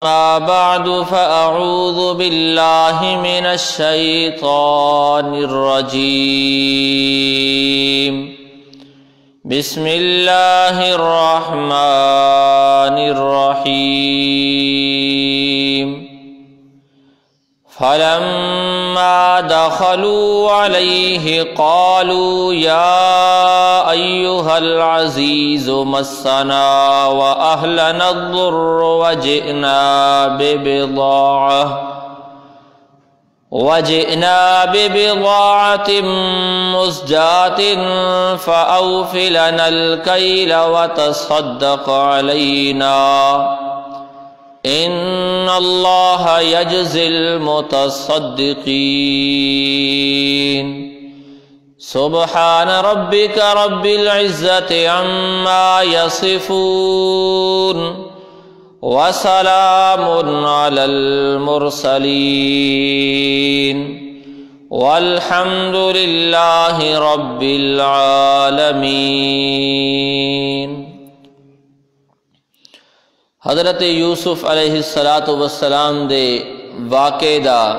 أما بعد فأعوذ بالله من الشيطان الرجيم بسم الله الرحمن الرحيم فلما دخلوا عليه قالوا يا أيها العزيز مسنا وأهلنا الضر وجئنا ببضاعة مزجاة فأوف لنا الكيل وتصدق علينا إن الله يجزي المتصدقين سبحان ربك رب العزة عما يصفون وسلام على المرسلين والحمد لله رب العالمين۔ حضرت یوسف علیہ السلام دے واقعے دا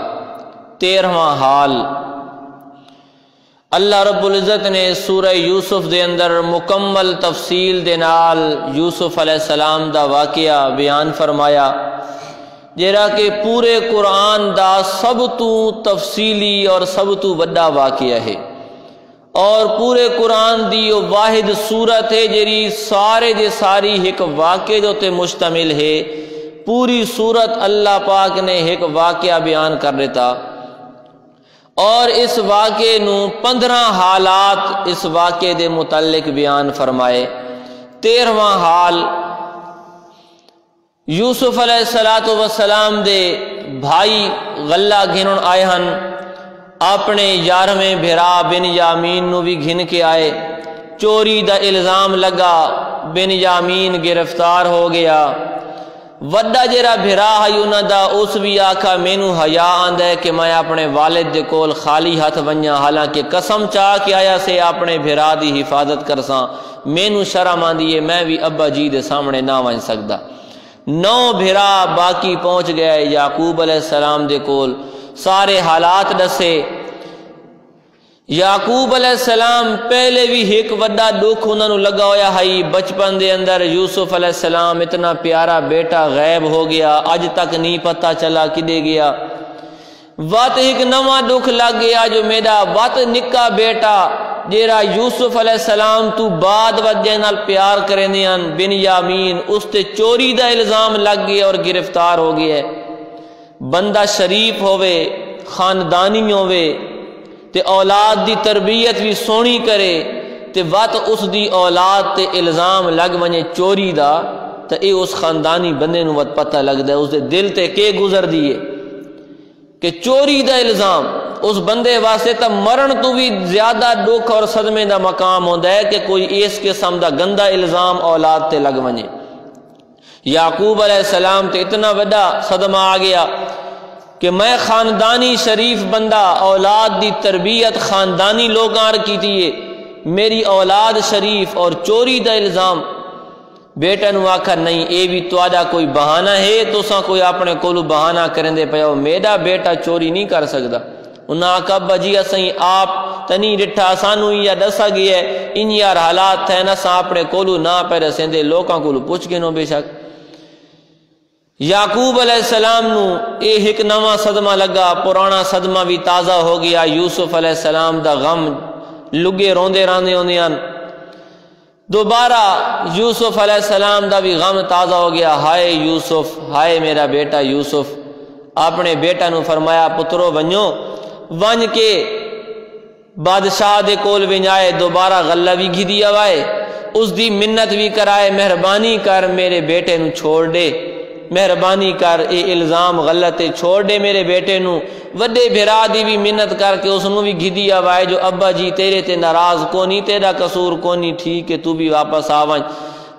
13واں حال اللہ رب العزت نے سورہ یوسف دے اندر مکمل تفصیل دے نال یوسف علیہ السلام دا واقعہ بیان فرمایا، جیڑا کہ پورے قرآن دا سب تو تفصیلی اور سب تو بڑا واقعہ ہے، اور پورے قرآن دی وہ واحد صورت ہے جیڑی سارے دے ساری ایک واقعے تے مشتمل ہے۔ پوری صورت اللہ پاک نے ایک واقعہ بیان کر دیتا، اور اس واقعے نو 15 حالات اس واقعے دے متعلق بیان فرمائے۔ 13واں حال یوسف علیہ السلام دے بھائی غلہ گھنن آئے ہن، اپنے 11ویں بھرا بنیامین نو بھی گھن کے آئے، چوری دا الزام لگا، بنیامین گرفتار ہو گیا۔ وڈا جڑا بھرا ہے انہاں دا اس بھی آکھا مینوں حیا آندا ہے کہ میں اپنے والد دے کول خالی ہاتھ ونجاں، حالانکہ قسم چاہ کے آیا سے اپنے بھرا دی حفاظت کرساں، مینوں شرم آندی ہے میں بھی ابا جی دے سامنے نہ ون سکدا۔ 9 بھرا باقی پہنچ گئے یعقوب علیہ السلام دے کول، سارے حالات دسے۔ یعقوب علیہ السلام پہلے بھی ایک وڈا دکھ انہوں نے لگا ہویا ہے، بچپن دے اندر یوسف علیہ السلام اتنا پیارا بیٹا غائب ہو گیا، اج تک نہیں پتہ چلا کدے گیا۔ وات ایک نواں دکھ لگ گیا جو میرا وات نکا بیٹا جیرا یوسف علیہ السلام تو بعد وجہ نال پیار کرنے ہیں بنیامین، اس تے چوری دا الزام لگ گیا اور گرفتار ہو گیا ہے۔ بندہ شریف ہوئے، خاندانی ہوئے تے اولاد دی تربیت بھی سونی کرے تے وقت اس دی اولاد تے الزام لگ ونجے چوری دا تے اے اس خاندانی بندے نو وقت پتہ لگ دے اس دے دل تے کے گزر دیئے کہ چوری دا الزام اس بندے واسطے تا مرن تو بھی زیادہ دکھ اور صدمے دا مقام ہوندا ہے کہ کوئی اس قسم دا گندا الزام اولاد تے لگ ونجے۔ یعقوب علیہ السلام تے اتنا بڑا صدمہ آ گیا کہ میں خاندانی شریف بندہ، اولاد دی تربیت خاندانی لوگاں کی تیے، میری اولاد شریف اور چوری دا الزام۔ بیٹا نو آکھا نہیں اے بھی تواڈا کوئی بہانہ ہے، تساں کوئی اپنے کولو بہانہ کرندے پیو، میرا بیٹا چوری نہیں کر سکدا۔ انہاں آکھا ابا جی اسیں آپ تنی ڈٹھا سانو یا دسا گیا ہے ان یار حالات تھے نہ سا اپنے کولو نہ پہ رسیندے لوکاں کولو پوچھ کے نو بے شک۔ یعقوب علیہ السلام نو اے ایک نواں صدمہ لگا، پرانا صدمہ بھی تازہ ہو گیا۔ یوسف علیہ السلام دا غم لگے روندے راندے ہوندیاں، دوبارہ یوسف علیہ السلام دا بھی غم تازہ ہو گیا، ہائے یوسف، ہائے میرا بیٹا یوسف۔ اپنے بیٹا نو فرمایا پترو ونجو، ون کے بادشاہ دے کول ونجائے، دوبارہ غلہ بھی گھی آوائے، اس دی منت بھی کرائے، مہربانی کر میرے بیٹے نو چھوڑ دے، مہربانی کر اے الزام غلط چھوڑ دے میرے بیٹے نو۔ وڈے بھرا دی بھی منت کر کے اس نو بھی گھدی آوائے جو ابا جی تیرے تے ناراض کونی، تیرا قصور کونی، ٹھیک ہے تو بھی واپس آوائیں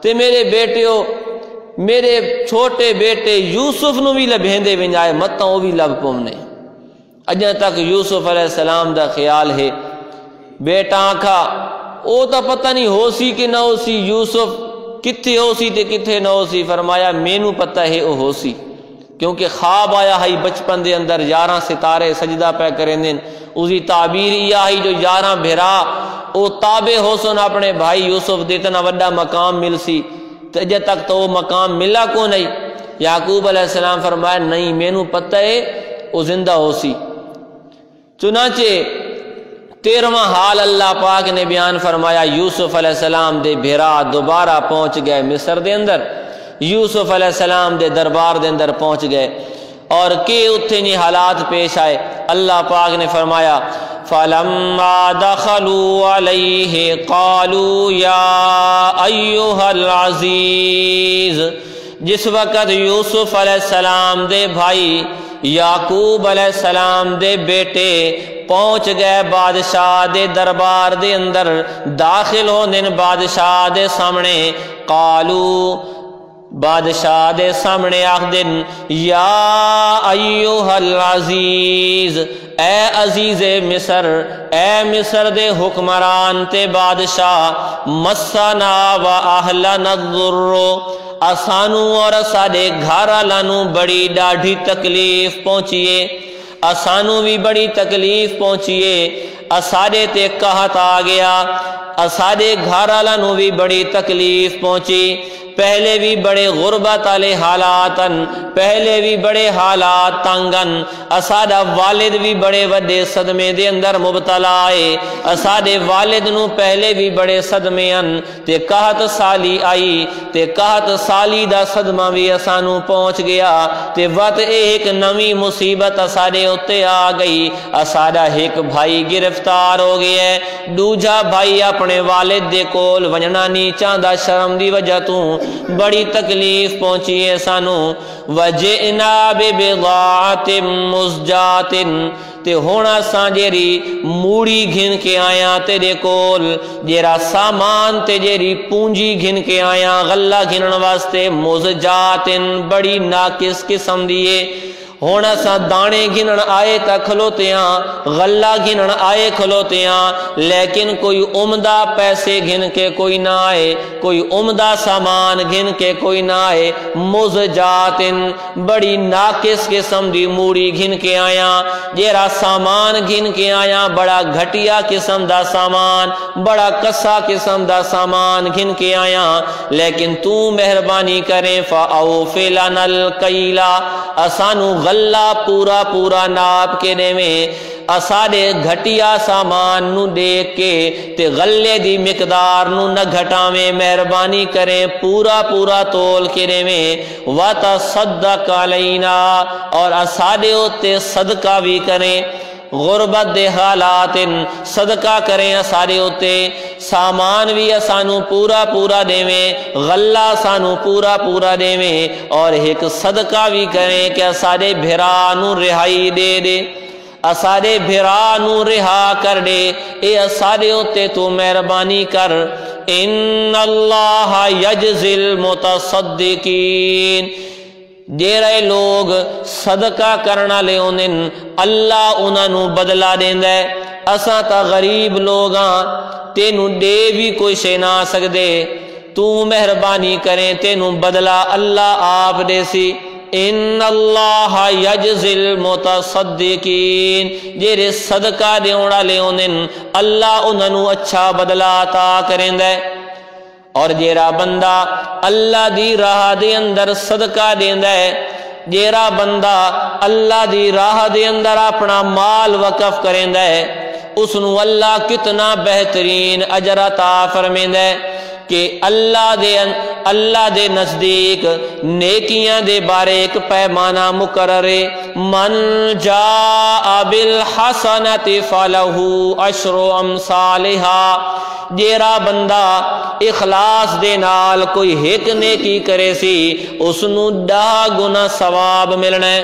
تے میرے بیٹیو، میرے چھوٹے بیٹے یوسف نو بھی لبھیندے ونجائے متاں وہ بھی لب پومنے۔ اجاں تک یوسف علیہ السلام دا خیال ہے۔ بیٹا آکھا او تا پتہ نہیں ہو سی کہ نہ ہو سی، یوسف کتھے ہو سی تے کتھے نہ ہو سی، فرمایا مینوں پتہ ہے او ہو سی، کیونکہ خواب آیا ہے بچپن دے اندر 11 ستارے سجدہ پہ کریں دن اسی تعبیر یہ ہے جو 11 بھرا او تابع ہو سن اپنے بھائی یوسف دے اتنا وڈا مقام مل سی تجھے تک تو وہ مقام ملا کو نہیں. یعقوب علیہ السلام فرمایا نہیں مینوں پتہ ہے وہ زندہ ہو سی. چنانچہ 13واں حال اللہ پاک نے بیان فرمایا یوسف علیہ السلام دے بھیرا دوبارہ پہنچ گئے مصر دے اندر. یوسف علیہ السلام دے دربار دے اندر پہنچ گئے اور کہ اتنے نہیں حالات پیش آئے. اللہ پاک نے فرمایا فَلَمَّا دَخَلُوا عَلَيْهِ قَالُوا يَا أَيُّهَا الْعَزِيزُ. جس وقت یوسف علیہ السلام دے بھائی یعقوب علیہ السلام دے بیٹے پہنچ گئے بادشاہ دے دربار دے اندر داخل ہونے بادشاہ دے سامنے قالو بادشاہ دے سامنے آخدن یا ایوہ العزیز اے عزیز مصر اے مصر دے حکمران تے بادشاہ مسنا و اہلنا الضر اسانو اور ساڑے گھر لانو بڑی ڈاڑھی تکلیف پہنچیے اسانو بھی بڑی تکلیف پہنچیے اساڑے تے قحط آ گیا اساڑے گھر لانو بھی بڑی تکلیف پہنچی پہلے بھی بڑے غربت والے حالاتن پہلے بھی بڑے حالات تنگن اساڑا والد بھی بڑے وڈے صدمے دے اندر مبتلا ہے اساڑے والد نو پہلے بھی بڑے صدمے ان تے قحط سالی آئی تے قحط سالی دا صدمہ بھی اسانو پہنچ گیا تے وقت ایک نوی مصیبت اساڑے اتے آ گئی اساڑا ایک بھائی گرفتار ہو گیا ہے دوجا بھائی اپنے والد دے کول ونجنا نہیں چاہدا شرم دی وجہ تو بڑی تکلیف پہنچی ہے سانو وجئنا ببضاعت مزجات تے ہونا سان جیری موڑی گھن کے آیا تیرے کول جیرا سامان تے جیری پونجی گھن کے آیا غلہ گھنن واسطے مزجات بڑی ناقص قسم دیے ہونا سا دانے گھنن آئے تا کھلوتے ہیں غلہ گھنن آئے کھلوتے ہیں لیکن کوئی عمدہ پیسے گھن کے کوئی نہ آئے کوئی عمدہ سامان گھن کے کوئی نہ آئے مزجات بڑی ناقص قسم دی موڑی گھن کے آیا جیرا سامان گھن کے آیا بڑا گھٹیا قسم دا سامان بڑا کسا قسم دا سامان گھن کے آیا لیکن تو مہربانی کریں فَأَوْفِ لَنَا الْقَيْلَ اسانو غلہ پورا پورا ناپ کے دے میں اساڑے گھٹیا سامان نو دیکھ کے تے غلے دی مقدار نو نہ گھٹاویں مہربانی کریں پورا پورا تول کے دے میں وَتَصَدَّقَ عَلَيْنَا اور اساڑے ہوتے صدقہ بھی کریں غربت دے حالات صدقہ کریں اساڑے ہوتے سامان بھی اسانو پورا پورا دے میں غلہ سانو پورا پورا دے میں اور ایک صدقہ بھی کریں کہ اساڑے بھرانو رہائی دے دے اساڑے بھرانو رہا کر دے اے اساڑے ہوتے تو مہربانی کر ان اللہ یجزی المتصدقین جیرے لوگ صدقہ کرنا لے انہیں اللہ انہوں بدلا دیں دے اساں تا غریب لوگاں تینوں دے بھی کوئی شے نہ سکدے تو مہربانی کریں تینوں بدلا اللہ آپ دے سی ان اللہ یجزی المتصدقین جیرے صدقہ دیوڑا لے انہیں اللہ انہوں اچھا بدلا عطا کریں دے اور جیرا بندہ اللہ دی راہ دے اندر صدقہ دیندہ ہے جیرا بندہ اللہ دی راہ دے اندر اپنا مال وقف کریندہ ہے اس نو اللہ کتنا بہترین اجر عطا فرمیندہ ہے کہ اللہ دے نزدیک نیکیاں دے بارے ایک پیمانہ مقرر من جاء بالحسنت فلہو عشر امثالہا جیرا بندہ اخلاص دے نال کوئی ایک نیکی کرے سی اس نو 10 گنا ثواب ملنا ہے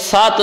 7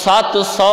700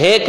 1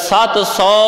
700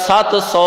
700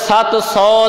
700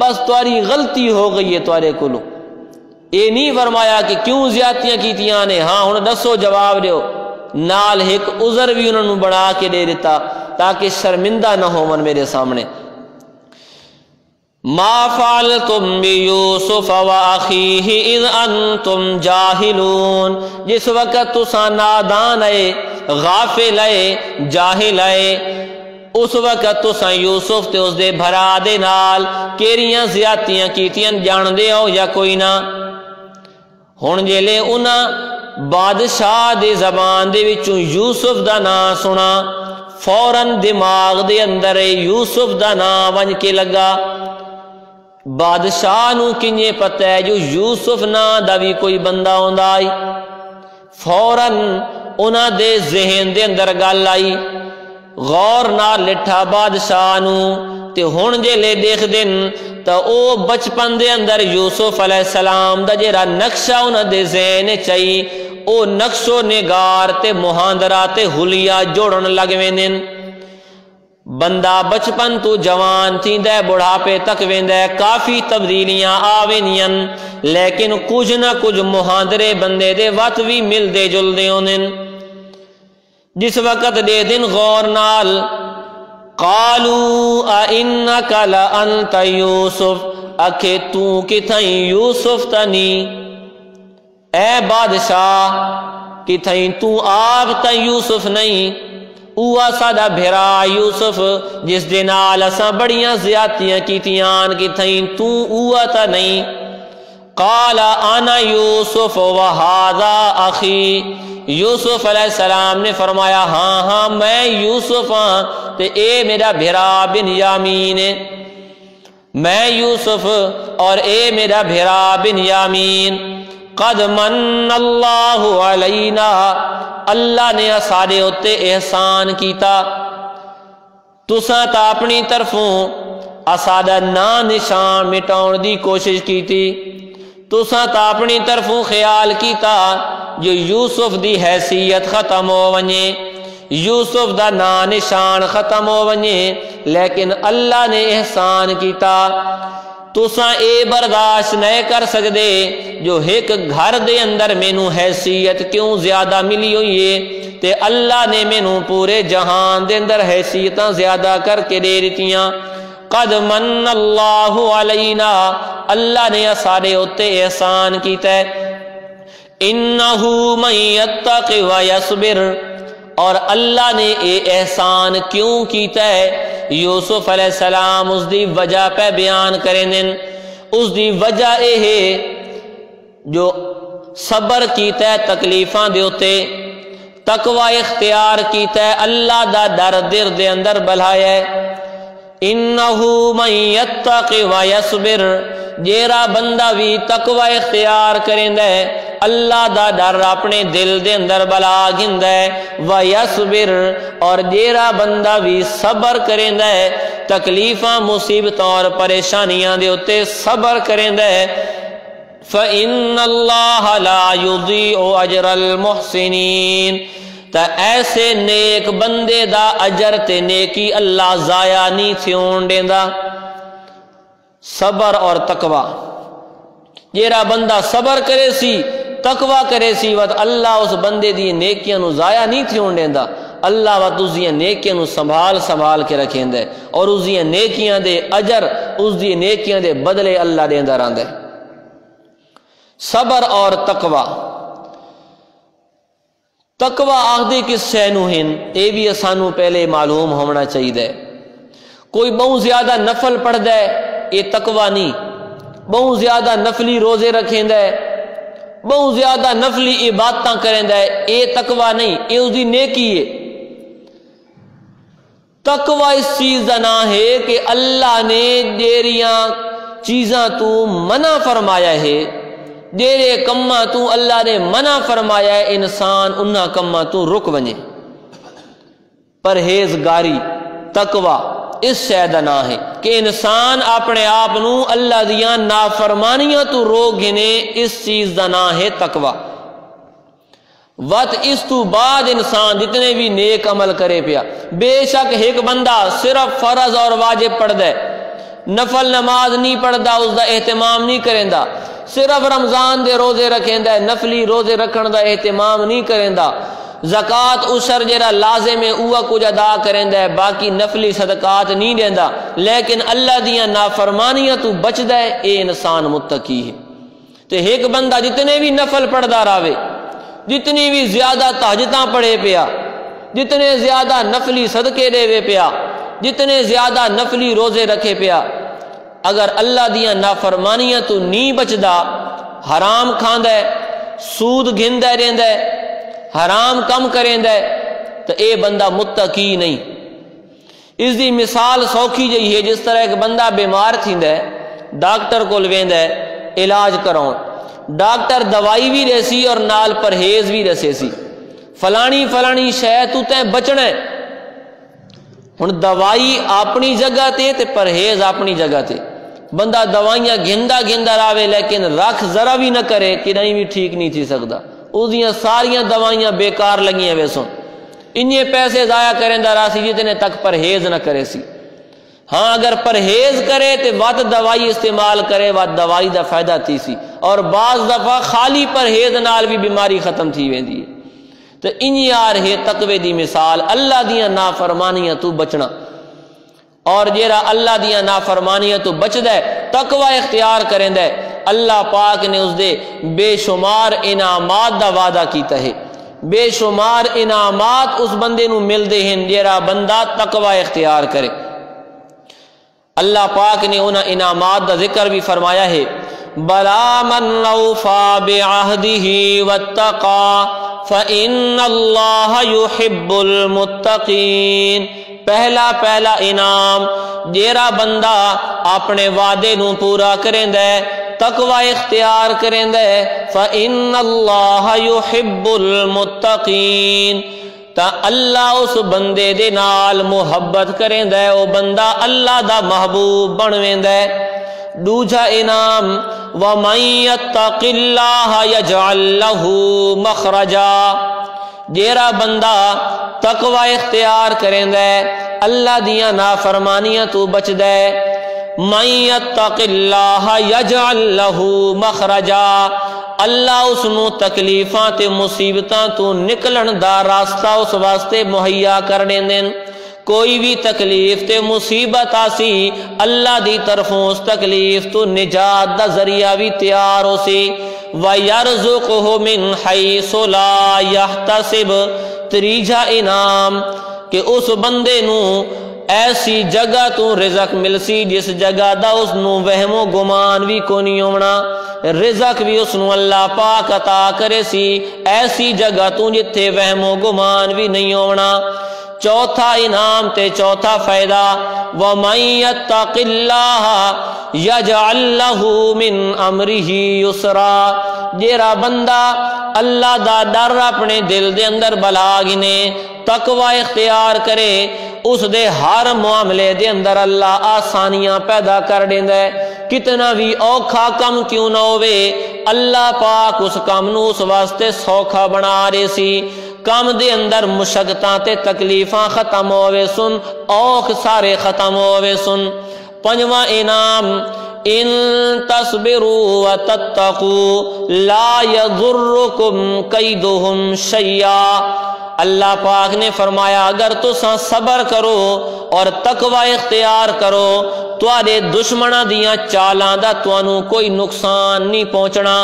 بس تاری غلطی ہو گئی ہے تارے کولو. یہ نہیں فرمایا کہ کیوں زیادتیاں کیتیاں نے، ہاں ہن دسو جواب دیو، نال ایک عذر بھی انہوں نے بنا کے دے دیتا تاکہ شرمندہ نہ ہون میرے سامنے. ما فعلتم بیوسف واخیہ اذ انتم جاہلون، جس وقت تساں نادان آئے، غافل آئے، جاہل آئے، اس وقت تساں یوسف تے اس دے بھرا دے نال کیریاں زیادتیاں کیتیاں جان دے ہو یا کوئی نہ. ہن جیلے انہاں بادشاہ دے زبان دے وچوں یوسف دا نام سنا، فوراً دماغ دے اندر یوسف دا نام ونج کے لگا. بادشاہ نو کنجے پتہ ہے جو یوسف نا دا بھی کوئی بندہ ہوندا آئی. فوراً انہاں دے ذہن دے اندر گل آئی، غور نال لٹھا بادشاہ نو تے ہن جے لے دیکھ دن تا او بچپن دے اندر یوسف علیہ السلام دا جیڑا نقشہ انہاں دے ذہن چاہی او نقش و نگار تے مہاندرہ تے حلیہ جوڑن لگ ویندن. بندہ بچپن تو جوان تھیندا ہے، بڑھاپے تک ویندا ہے، کافی تبدیلیاں آوینیاں، لیکن کچھ نہ کچھ مہاندرے بندے دے وقت بھی ملدے جلدے ہوندن. جس وقت دے دن غور نال قالوا اِنَّكَ لَأَنْتَ یوسف، اکھے تو کتھائیں یوسف تنی، اے بادشاہ کتھائیں تو آپ تا یوسف نہیں، اوہ سادہ بھرا یوسف جس دے نال اساں بڑیاں زیادتیاں کیتیاں کتھائیں تو اوہ تا نہیں. قال انا یوسف وہذا اخی، یوسف علیہ السلام نے فرمایا ہاں ہاں میں یوسف ہاں تے اے میرا بھرا بنیامین ہے، میں یوسف اور اے میرا بھرا بنیامین. قد من اللہ علینا، اللہ نے سارے ہوتے احسان کیتا، تساں تا اپنی طرفوں اسادہ نا نشان مٹاؤن دی کوشش کی تھی، تساں تا اپنی طرفوں خیال کیتا جو یوسف دی حیثیت ختم ہو ونجے، یوسف دا نا نشان ختم ہو ونجے، لیکن اللہ نے احسان کیتا. تساں اے برداشت نہیں کر سکدے جو ایک گھر دے اندر مینوں حیثیت کیوں زیادہ ملی ہوئی ہے تے اللہ نے مینوں پورے جہان دے اندر حیثیتاں زیادہ کر کے دے دیتیاں. قد من اللہ علینا، اللہ نے سارے ہوتے احسان کیتا ہے. انہ من یتق ویصبر، اور اللہ نے اے احسان کیوں کیتا ہے یوسف علیہ السلام اس دی وجہ پہ بیان کریں دن. اس دی وجہ اے ہے جو صبر کیتا ہے تکلیفاں دے ہوتے، تقوی اختیار کیتا ہے، اللہ دا ڈر دل دے اندر بلایا ہے. انہو من یتق ویصبر، جیرا بندہ بھی تقوی اختیار کریں دے اللہ دا ڈر اپنے دل دے اندر بلا گھندہ ہے. ویصبر، اور جیرا بندہ بھی صبر کریں دے تکلیفاں مصیبتوں اور پریشانیاں دے ہوتے صبر کریں دے. فَإِنَّ اللَّهَ لَا يُضِيعُ أَجْرَ الْمُحْسِنِينَ، تا ایسے نیک بندے دا اجر تے نیکی اللہ ضائع نہیں تھیون دیندا. صبر اور تقوی، جیرا بندہ صبر کرے سی تقوی کرے سی وقت اللہ اس بندے دی نیکیاں نو ضائع نہیں تھیون دیندا. اللہ وقت اس دی نیکیاں نو سنبھال کے رکھیں دے، اور اس دی نیکیاں دے اجر، اس دی نیکیاں دے بدلے اللہ دیندا رہندا ہے. صبر اور تقوی، تقوی آخدے کس شے نو ہن اے بھی سانو پہلے معلوم ہونا چاہیے. کوئی بہت زیادہ نفل پڑھدا ہے یہ تقوی نہیں، بہت زیادہ نفلی روزے رکھیں دے، بہت زیادہ نفلی عبادتاں کریں دے، یہ تقوی نہیں، یہ اس دی نیکی ہے. تقوی اس چیز دا نام ہے کہ اللہ نے جیریاں چیزاں تو منع فرمایا ہے، جیرے کماں تو اللہ نے منع فرمایا ہے انسان انہاں کماں تو رک ونجے. پرہیزگاری تقوی اس شے دا نام ہے کہ انسان اپنے آپ نو اللہ دیاں نافرمانیاں تو روک گھنے، اس چیز دا نام ہے تقوی. وقت اس تو بعد انسان جتنے بھی نیک عمل کرے پیا، بے شک ایک بندہ صرف فرض اور واجب پڑھ دے، نفل نماز نہیں پڑھدا اس دا اہتمام نہیں کریندا، صرف رمضان دے روزے رکھیندا ہے، نفلی روزے رکھن دا اہتمام نہیں کریندا، زکات عشر جڑا لازم ہے اوہ کچھ ادا کریندا ہے، باقی نفلی صدقات نہیں دیندا، لیکن اللہ دیاں نافرمانیاں تو بچدا ہے، اے انسان متقی ہے۔ تے ایک بندہ جتنے بھی نفل پڑھدا راوے، جتنی بھی زیادہ تہجداں پڑھے پیا، جتنے زیادہ نفلی صدقے دے پیا، جتنے زیادہ نفلی روزے رکھے پیا، اگر اللہ دیاں نافرمانیاں تو نہیں بچدا، حرام کھاندا ہے، سود گھندا رہندا ہے، حرام کم کریندا ہے، تو اے بندہ متقی نہیں۔ اس دی مثال سوکھی جئی ہے، جس طرح ایک بندہ بیمار تھیندا ہے، ڈاکٹر کول ویندا ہے علاج کراؤن، ڈاکٹر دوائی بھی دیسی اور نال پرہیز بھی دسے سی، فلانی شے تو تے بچنا ہے۔ ہن دوائی اپنی جگہ تے پرہیز اپنی جگہ تے، بندہ دوائیاں گھندا راوے لیکن رکھ ذرا بھی نہ کرے کہ نہیں بھی ٹھیک نہیں تھی سکدا، اس دیاں ساریاں دوائیاں بیکار لگیاں ویسوں، انہیں پیسے ضائع کریندا راسی جتنے تک پرہیز نہ کرے سی۔ ہاں اگر پرہیز کرے تے وقت دوائی استعمال کرے وقت دوائی دا فائدہ تھی سی، اور بعض دفعہ خالی پرہیز نال بھی بیماری ختم تھی ویندی ہے۔ تو انہی آ رہے تقوی دی مثال، اللہ دیاں نافرمانیاں تو بچنا، اور جیرا اللہ دیاں نافرمانیاں تو بچدا ہے، تقوی اختیار کریندا ہے، اللہ پاک نے اس دے بے شمار انعامات دا وعدہ کیتا ہے، بے شمار انعامات اس بندے نو ملدے ہیں جیرا بندہ تقوی اختیار کرے۔ اللہ پاک نے انہاں انعامات دا ذکر بھی فرمایا ہے، بلا من اوفا بعہدہ واتقا فإن اللہ یحب المتقین۔ پہلا انعام جیرا بندہ اپنے وعدے نو پورا کریندا ہے، تقوی اختیار کریندا ہے، فإن اللہ یحب المتقین، تا اللہ اس بندے دے نال محبت کریندا ہے، وہ بندہ اللہ دا محبوب بن ویندا ہے۔ دوجا انعام وَمَن يَتَّقِ اللَّهَ يَجْعَل لَّهُ مَخْرَجًا، جیرا بندہ تقوی اختیار کریندا ہے، اللہ دیاں نافرمانیاں تو بچدا ہے، مَن يَتَّقِ اللَّهَ يَجْعَل لَّهُ مَخْرَجًا، اللہ اس نو تکلیفاں تے مصیبتاں تو نکلن دا راستہ اس واسطے مہیا کر دیندے۔ کوئی بھی تکلیف تے مصیبت آسی، اللہ دی طرفوں اس تکلیف تو نجات دا ذریعہ بھی تیار ہو سی۔ وَيَرْزُقُهُ مِنْ حَيْثُ لَا يَحْتَسِبُ، تریجا انعام کہ اس بندے نو ایسی جگہ تو رزق مل سی جس جگہ دا اس نو وہم و گمان بھی کو نہیں ہونا، رزق بھی اس نو اللہ پاک عطا کرے سی ایسی جگہ تو جتھے وہم و گمان بھی نہیں ہونا۔ چوتھا انعام تے چوتھا فائدہ وَمَن يَتَّقِ اللَّهَ يَجْعَل لَّهُ مِنْ أَمْرِهِ يُسْرًا، جیرا بندہ اللہ دا ڈر اپنے دل دے اندر بلا گنے، تقوی اختیار کرے، اس دے ہر معاملے دے اندر اللہ آسانیاں پیدا کر دیندا ہے، کتنا بھی اوکھا کم کیوں نہ ہوئے اللہ پاک اس کام نو اس واسطے سوکھا بنا رہے سی۔ کام دے اندر مشقتاں تے تکلیفاں ختم ہوئے سن، اوکھ سارے ختم ہوئے سن۔ پنجواں انعام ان تصبروا وتتقوا لا يضركم كيدهم شيئا، اللہ پاک نے فرمایا اگر تساں صبر کرو اور تقوی اختیار کرو تواڈے دشمناں دیاں چالاں دا تانوں کوئی نقصان نہیں پہنچنا۔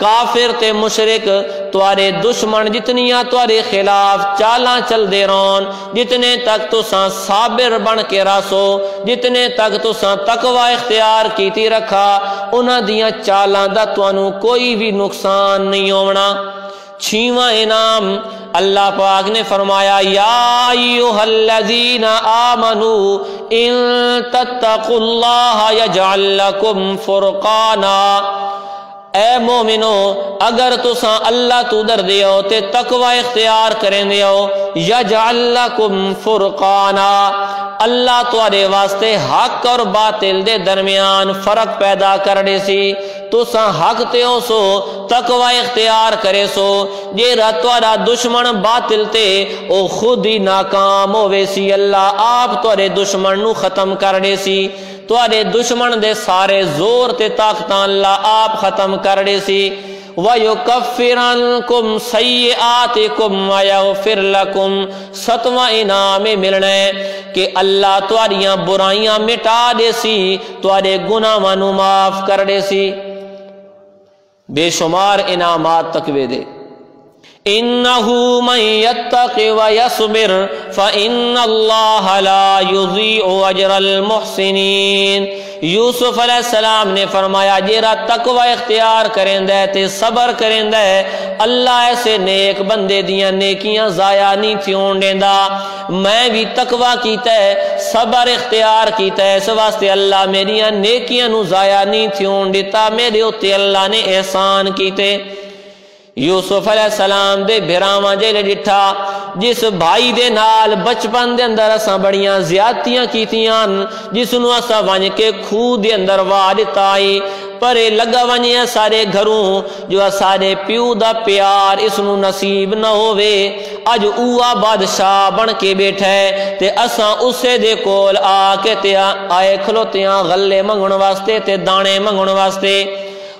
کافر تے مشرک تواڈے دشمن جتنیاں تواڈے خلاف چالاں چل دے رہن، جتنے تک تساں صابر بن کے راسو، جتنے تک تساں تقوی اختیار کیتی رکھا، انہاں دیاں چالاں دا تانوں کوئی بھی نقصان نہیں ہونا۔ چھواں انعام اللہ پاک نے فرمایا یا ایھا الذین آمنوا ان تتقوا اللہ یجعل لکم فرقانا، اے مومنو اگر تساں اللہ تو ڈر دیو تے تقوی اختیار کریں دیو، یجعل لکم فرقانا، اللہ تواڈے واسطے حق اور باطل دے درمیان فرق پیدا کر دے سی، تساں حق تے ہو سو تقوی اختیار کرے سو، جے تواڈا دشمن باطل تے او خود ہی ناکام ہوے سی، اللہ آپ تواڈے دشمن نو ختم کر دے سی۔ تواڈے دشمن دے سارے زور تے طاقتاں اللہ آپ ختم کر دے سی وَيُكَفِّرَ عَنْكُمْ سَيِّئَاتِكُمْ وَيَغْفِرْ لَكُمْ ستواں انعام ملنا ہے کہ اللہ تواڈیاں برائیاں مٹا دے سی تواڈے گناہاں نوں معاف کر دے سی بے شمار انعامات تقوی دے إِنَّهُ مَن يَتَّقِ وَيَصْبِرْ فَإِنَّ اللَّهَ لَا يُضِيعُ أَجْرَ الْمُحْسِنِينَ یوسف علیہ السلام نے فرمایا جیرا تقوی اختیار کریندا ہے تے صبر کریندا ہے اللہ ایسے نیک بندے دیاں نیکیاں ضائع نہیں تھیون دیندا میں بھی تقوی کیتا ہے صبر اختیار کیتا ہے اس واسطے اللہ میریاں نیکیاں نو ضائع نہیں تھیون دیتا میرے اوتے اللہ نے احسان کیتے یوسف علیہ السلام دے بھراواں جے ڈٹھا جس بھائی دے نال بچپن دے اندر اساں بڑیاں زیادتیاں کیتیاں جس نو اساں ونج کے کھو دے اندر وا دتا اے پر لگا ونجے سارے گھروں جو سارے پیو دا پیار اس نو نصیب نہ ہووے اج اوہ بادشاہ بن کے بیٹھا ہے تے اساں اسے دے کول آ کے تے آئے کھلوتیاں غلے منگن واسطے تے دانے منگن واسطے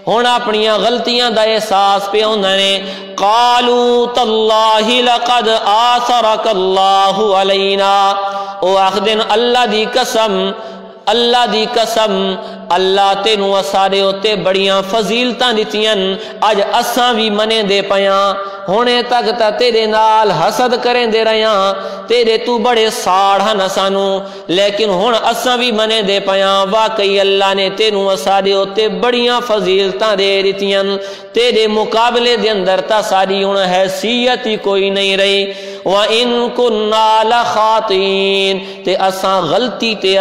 ہن اپنی غلطیاں دا احساس پہ ہوندے نے قالوا تاللہ لقد آثرک اللہ علینا او آخدن اللہ دی قسم اللہ تینوں سارے ہوتے بڑیاں فضیلتاں دتیاں اج اساں بھی منے دے پیاں ہونے تک تا تیرے نال حسد کریں دے رہیاں تیرے تو بڑے ساڑھا نسانو لیکن ہون اساں بھی منے دے پیاں واقعی اللہ نے تینوں سارے ہوتے بڑیاں فضیلتاں دے رتیاں تیرے مقابلے دے اندر تا ساری ہون حیثیت ہی کوئی نہیں رہی وَإِن كُنَّا لَخَاطِئِينَ تے اساں غلطی تے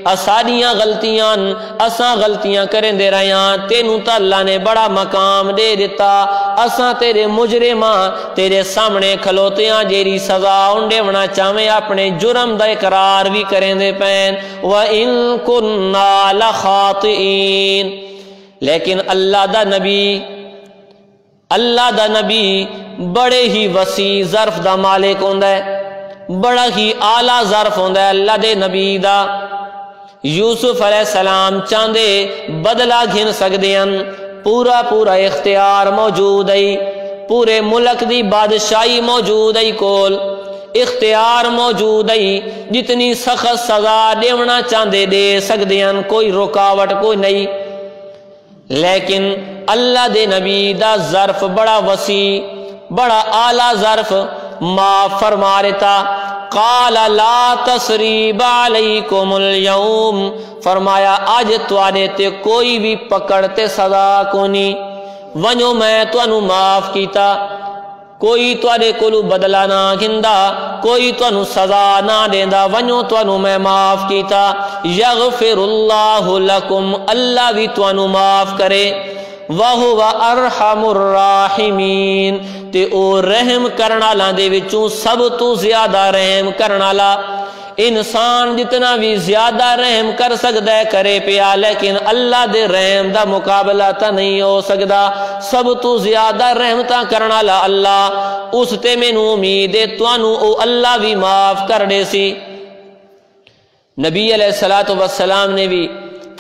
اساڑیاں غلطیاں کریں دے رہیاں تینوں تا اللہ نے بڑا مقام دے دیتا اساں تیرے مجرماں تیرے سامنے کھلوتیاں جیری سزا انڈے ونا چاہمیں اپنے جرم دا اقرار بھی کریں دے پین وَإِن كُنَّا لَخَاطِئِينَ لیکن اللہ دا نبی بڑے ہی وسیع ظرف دا مالک ہوندا ہے بڑا ہی اعلیٰ ظرف ہوندا ہے اللہ دے نبی دا یوسف علیہ السلام چاندے بدلہ گھن سکدے ہیں پورا اختیار موجود ہے پورے ملک دی بادشاہی موجود ہے کول اختیار موجود ہے جتنی سخت سزا دیونا چاندے دے سکدے ہیں کوئی رکاوٹ کوئی نہیں لیکن اللہ دے نبی دا ظرف بڑا وسیع بڑا اعلیٰ ظرف معاف فرما رہتا قال لا تسریب علیکم اليوم فرمایا آج تواڈے تے کوئی بھی پکڑتے سزا کو نہیں ونجو میں تانوں معاف کیتا کوئی تواڈے کولو بدلہ نہ گھندا کوئی تانوں سزا نہ دیندا ونجو تانوں میں معاف کیتا یغفر اللہ لکم اللہ بھی تانوں معاف کرے وَهُوَ أَرْحَمُ الرَّاحِمِينَ تے او رحم کرنا لاں دے وچوں سب تو زیادہ رحم کرنا لا انسان جتنا بھی زیادہ رحم کر سکتا ہے کرے پیا لیکن اللہ دے رحم دا مقابلہ تا نہیں ہو سکتا سب تو زیادہ رحم تا کرنا لا اللہ اس تے مینوں امید ہے توانوں او اللہ بھی معاف کر دے سی نبی علیہ السلام نے بھی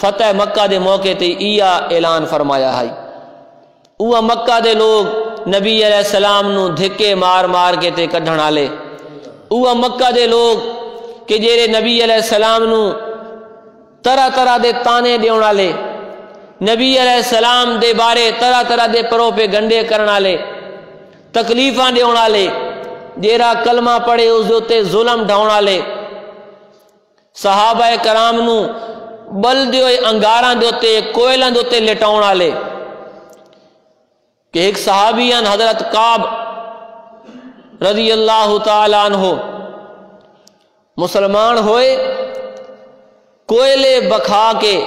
فتح مکہ دے موقع تے ایا اعلان فرمایا ہے اوہ مکہ دے لوگ نبی علیہ السلام نو دھکے مار کے تے کڈھن والے اوہ مکہ دے لوگ کہ جیرے نبی علیہ السلام نو طرح دے تانے دیون والے نبی علیہ السلام دے بارے طرح دے پروپے گنڈے کرن والے تکلیفاں دیون والے جیرا کلمہ پڑھے اس دے تے ظلم ڈھاون والے صحابہ کرام نو بل دیوئے انگاراں دیوتے کوئلاں دیوتے لٹاؤن والے کہ ایک صحابیان حضرت کعب رضی اللہ تعالیٰ عنہ مسلمان ہوئے کوئلے بکھا کے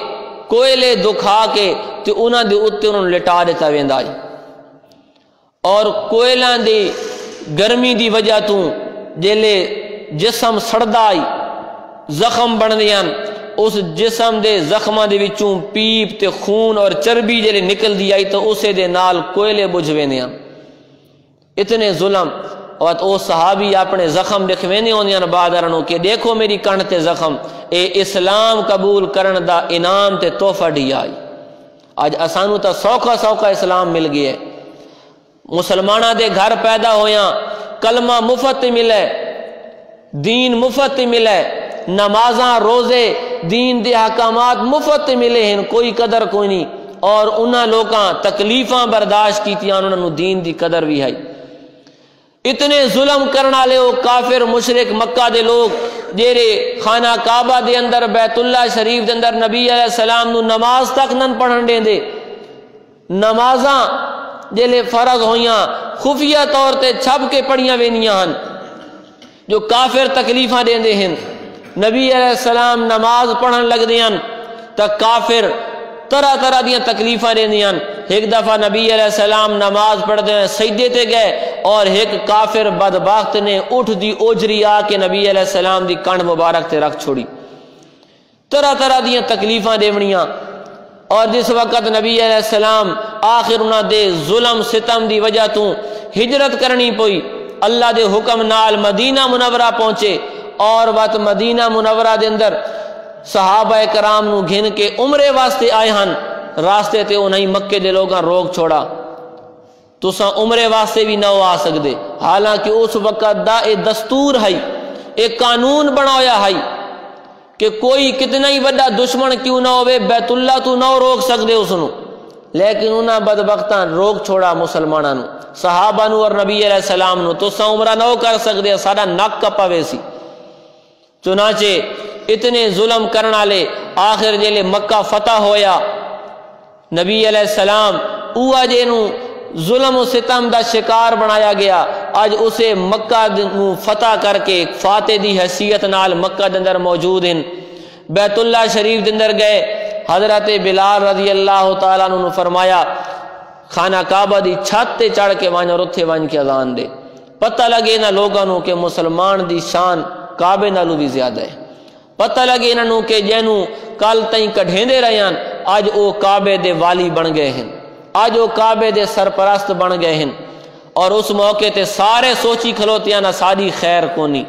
کوئلے دکھا کے تے انہاں دے اتے انہوں لٹا دیتا ویندا ہے اور کوئلاں دی گرمی دی وجہ تو جیلے جسم سڑدائی زخم بن دیاں اس جسم دے زخماں دے وچوں پیپ تے خون اور چربی جڑے نکل دی آئی تو اسے دے نال کوئلے بجھ ویندیاں اتنے ظلم اور او صحابی اپنے زخم دکھوینے ہوندیاں بادرنوں کہ دیکھو میری کن تے زخم، اے اسلام قبول کرن دا انعام تے تحفہ دی آئی۔ آج اسانو تا سوکھا سوکھا اسلام مل گیا ہے، مسلمانہ دے گھر پیدا ہویاں، کلمہ مفت ملے، دین مفت ملے، نمازاں روزے دین دے حکامات مفت ملے ہیں، کوئی قدر کوئی نہیں، اور انہاں لوکاں تکلیفاں برداشت کیتیاں، انہاں نو دین دی قدر بھی ہے۔ اتنے ظلم کرنا لے وہ کافر مشرک مکہ دے لوگ جیرے خانہ کعبہ دے اندر بیت اللہ شریف دے اندر نبی علیہ السلام نو نماز تک نن پڑھن دیں دے، نمازاں جیلے فرض ہویاں خفیہ طور تے چھپ کے پڑھیاں وینیاں ہن، جو کافر تکلیفاں دیں دے ہیں۔ نبی علیہ السلام نماز پڑھن لگ دیاں تا کافر طرح طرح دیاں تکلیفاں دیں دیاں۔ ایک دفعہ نبی علیہ السلام نماز پڑھتے ہیں سجدے تے گئے اور ایک کافر بدبخت نے اٹھ دی اوجری آ کے نبی علیہ السلام دی کن مبارک تے رکھ چھوڑی، طرح طرح دیاں تکلیفاں دیونیاں۔ اور جس وقت نبی علیہ السلام آخر انہاں دے ظلم ستم دی وجہ تو ہجرت کرنی پوئی، اللہ دے حکم نال مدینہ منورہ پہنچے، اور وقت مدینہ منورہ دے اندر صحابہ کرام نو گھن کے عمرے واسطے آئے ہن، راستے تے انہیں مکے دے لوگاں روک چھوڑا، تساں عمرے واسطے بھی نہ آ سکدے، حالانکہ اس وقت دا ایک دستور ہے، ایک قانون بنایا ہے کہ کوئی کتنا ہی بڑا دشمن کیوں نہ ہوئے بیت اللہ تو نہ روک سکدے اس نو، لیکن انہاں بدبختاں روک چھوڑا مسلماناں نو، صحابہ نو اور نبی علیہ السلام نو، تساں عمرہ نہ کر سکدے، سارا نک کپا ویسی۔ چنانچہ اتنے ظلم کرنا لے آخر جیلے مکہ فتح ہویا، نبی علیہ السلام اوہ جینو ظلم و ستم دا شکار بنایا گیا، آج اسے مکہ نو فتح کر کے فاتح دی حیثیت نال مکہ دے اندر موجود ہیں۔ بیت اللہ شریف دے اندر گئے، حضرت بلال رضی اللہ تعالیٰ عنہ فرمایا خانہ کعبہ دی چھت تے چڑھ کے وانج اور اتھے وانج کے اذان دے، پتہ لگے نہ لوگاں نو کہ مسلمان دی شان کعبے نالوں بھی زیادہ ہے، پتہ لگے انہوں کہ جنوں کل تائیں کڈھیندے رہیاں آج او کعبے دے والی بن گئے ہیں، آج او کعبے دے سرپرست بن گئے ہیں، اور اس موقع تے سارے سوچی کھلوتیاں نہ ساری خیر کونی،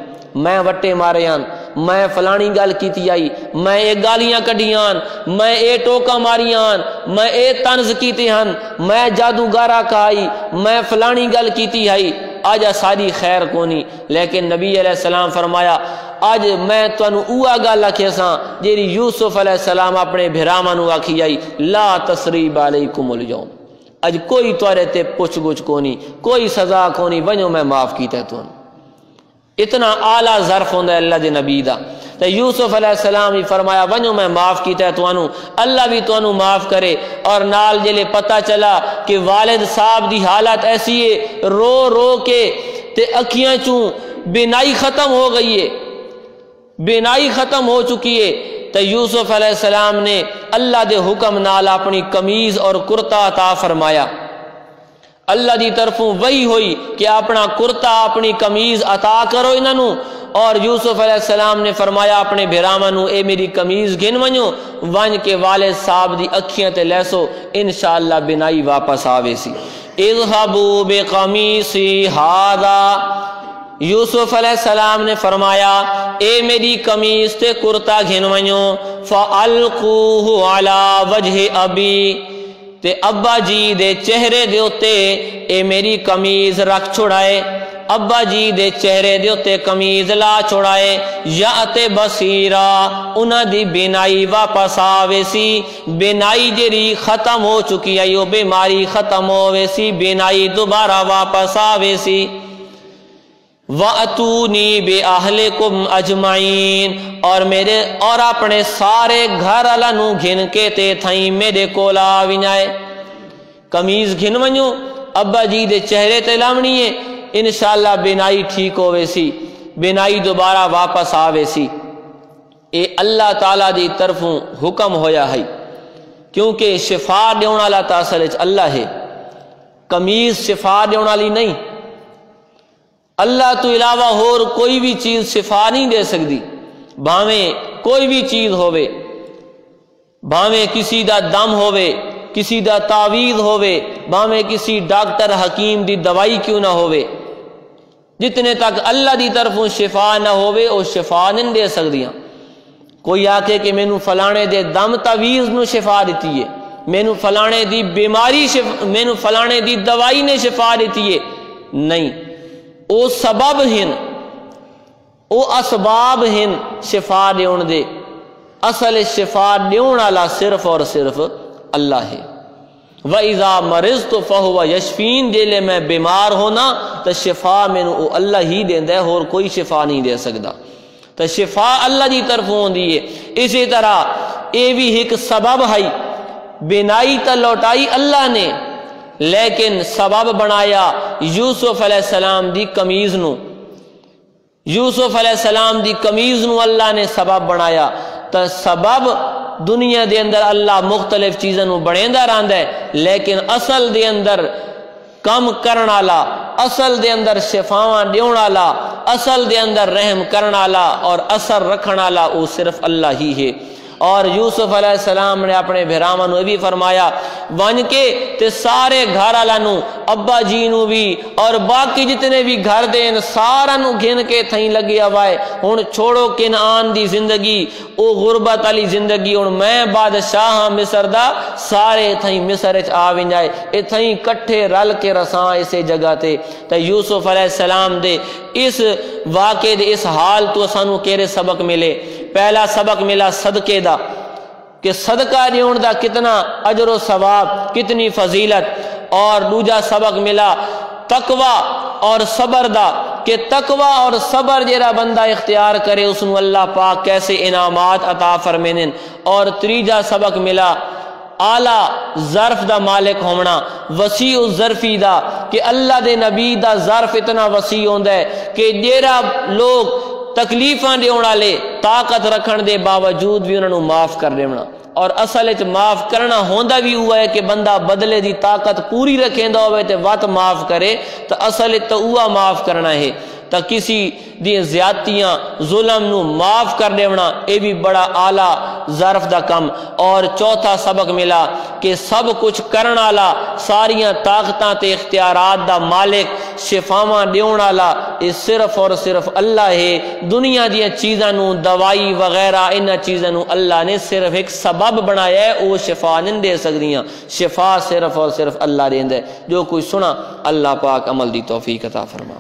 میں وٹے ماریاں، میں فلانی گل کیتی آئی، میں اے گالیاں کڈیاں، میں اے ٹوکا ماریاں، میں اے طنز کیتے ہن، میں جادوگارا کہائی، میں فلانی گل کیتی آئی، آج ساری خیر کونی۔ لیکن نبی علیہ السلام فرمایا آج میں تانوں اوہ گل آکھیا ساں جیڑی یوسف علیہ السلام اپنے بھراواں نو آکھی آئی، لا تثریب علیکم اليوم، اج کوئی توڑے تے پوچھ گچھ کونی، کوئی سزا کونی، ونجو میں معاف کیتا ہے تانوں۔ اتنا اعلیٰ ظرف ہوندا ہے اللہ دے نبی دا، تے یوسف علیہ السلام ہی فرمایا ونجو میں معاف کیتا ہے تانوں، اللہ بھی تانوں معاف کرے۔ اور نال جلے پتہ چلا کہ والد صاحب دی حالت ایسی ہے، رو رو کے تے اکھیاں چوں بینائی ختم ہو گئی ہے، بینائی ختم ہو چکی ہے، تو یوسف علیہ السلام نے اللہ دے حکم نال اپنی قمیض اور کرتا عطا فرمایا، اللہ دی طرفوں وہی ہوئی کہ اپنا کرتا اپنی قمیض عطا کرو انہوں، اور یوسف علیہ السلام نے فرمایا اپنے بھراواں نو اے میری قمیض گن ونجو، ون کے والد صاحب دی اکھیاں تے لیسو، انشاءاللہ بنائی واپس آوے سی۔ اذهبوا بقمیصی ھذا، یوسف علیہ السلام نے فرمایا اے میری قمیض تے کرتا گھن ونجو، فَأَلْقُوهُ عَلَى وَجْهِ أَبِي، تے ابا جی دے چہرے دے اتے اے میری قمیض رکھ چھڑائے، ابا جی دے چہرے دے اتے قمیض لا چھڑائے، یأت بصیرا، انہاں دی بینائی واپس آوے سی، بینائی جری ختم ہو چکی ہے، بیماری ختم ہووے سی، بینائی دوبارہ واپس آوے سی۔ وَأْتُونِي بِأَهْلِكُمْ أَجْمَعِينَ، اور میرے اور اپنے سارے گھر والوں گھن کے تے تھائیں میرے کول آ ونجائے، قمیض گھن ونجو، ابا جی دے چہرے تے لاونی ہے، انشاءاللہ بینائی ٹھیک ہووے سی، بینائی دوبارہ واپس آوے سی۔ اے اللہ تعالیٰ دی طرفوں حکم ہویا ہے، کیونکہ شفا دیون والا تا اصل وچ اللہ ہے، قمیض شفا دیون والی نہیں، اللہ تو علاوہ اور کوئی بھی چیز شفا نہیں دے سکتی، بھاویں کوئی بھی چیز ہووے، بھاویں کسی دا دم ہووے، کسی دا تعویذ ہووے، بھاویں کسی ڈاکٹر حکیم دی دوائی کیوں نہ ہووے، جتنے تک اللہ دی طرفوں شفا نہ ہوئے وہ شفا نہیں دے سکدیاں۔ کوئی آکے کہ مینوں فلانے دے دم تعویز نو شفا دیتی ہے، مینوں فلانے دی بیماری مینوں فلانے دی دوائی نے شفا دیتی ہے، نہیں، او سبب ہن، او اسباب ہن شفا دیون دے، اصل شفا دیون والا صرف اور صرف اللہ ہے۔ وَإِذَا مَرِضْتُ فَهُوَ يَشْفِينِ، جیلے میں بیمار ہونا تو شفا مینوں او اللہ ہی دیندا ہے، اور کوئی شفا نہیں دے سکدا، تو شفا اللہ دی طرف ہوندی ہے۔ اسی طرح اے بھی ایک سبب ہے، بنائی تا لوٹائی اللہ نے، لیکن سبب بنایا یوسف علیہ السلام دی قمیض نو، یوسف علیہ السلام دی قمیض نو اللہ نے سبب بنایا۔ تو سبب دنیا دے اندر اللہ مختلف چیزوں بڑھیندا رہندا ہے، لیکن اصل دے اندر کم کرن والا، اصل دے اندر شفاواں دیون والا، اصل دے اندر رحم کرن والا اور اثر رکھن والا وہ صرف اللہ ہی ہے۔ اور یوسف علیہ السلام نے اپنے بھراواں نو بھی فرمایا ون کے تے سارے گھر والا نو، ابا جی نو بھی اور باقی جتنے بھی گھر دین سارا نو گھن کے تھیں لگی ہوائے، ہن چھوڑو کنعان دی زندگی، او غربت والی زندگی، ہن میں بادشاہ ہاں مصر دا، سارے تھیں مصر وچ آ ونجائے، اے تھیں کٹھے رل کے رساں اسے جگہ تے۔ تے یوسف علیہ السلام دے اس واقعے دے اس حال تو سانو کیڑے سبق ملے؟ پہلا سبق ملا صدقے دا، کہ صدقہ دیون دا کتنا اجر و ثواب، کتنی فضیلت، اور دوجا سبق ملا تقوی اور صبر دا، کہ تقوی اور صبر جیڑا بندہ اختیار کرے اس نو اللہ پاک کیسے انعامات عطا فرمینن، اور تریجا سبق ملا اعلیٰ ظرف دا مالک ہونا، وسیع الظرفی دا، کہ اللہ دے نبی دا ظرف اتنا وسیع ہوندا ہے کہ جیڑا لوگ تکلیفاں دیون والے طاقت رکھن دے باوجود بھی انہاں نوں معاف کر دینا، اور اصل وچ معاف کرنا ہوندا بھی ہوا ہے کہ بندہ بدلے دی طاقت پوری رکھیندا ہوئے تے وقت معاف کرے، تو اصل وچ تو اوہ معاف کرنا ہے۔ تو کسی دی زیادتیاں ظلم نو معاف کر دینا اے بھی بڑا اعلیٰ ظرف دا کم۔ اور چوتھا سبق ملا کہ سب کچھ کرن والا، ساریاں طاقتاں تے اختیارات دا مالک، شفاواں دیون والا، اے صرف اور صرف اللہ ہے۔ دنیا دیاں چیزاں نو، دوائی وغیرہ انہاں چیزاں نو اللہ نے صرف ایک سبب بنایا ہے، وہ شفا نہیں دے سکدیاں، شفا صرف اور صرف اللہ دیندا ہے۔ جو کوئی سنا اللہ پاک عمل دی توفیق عطا فرما۔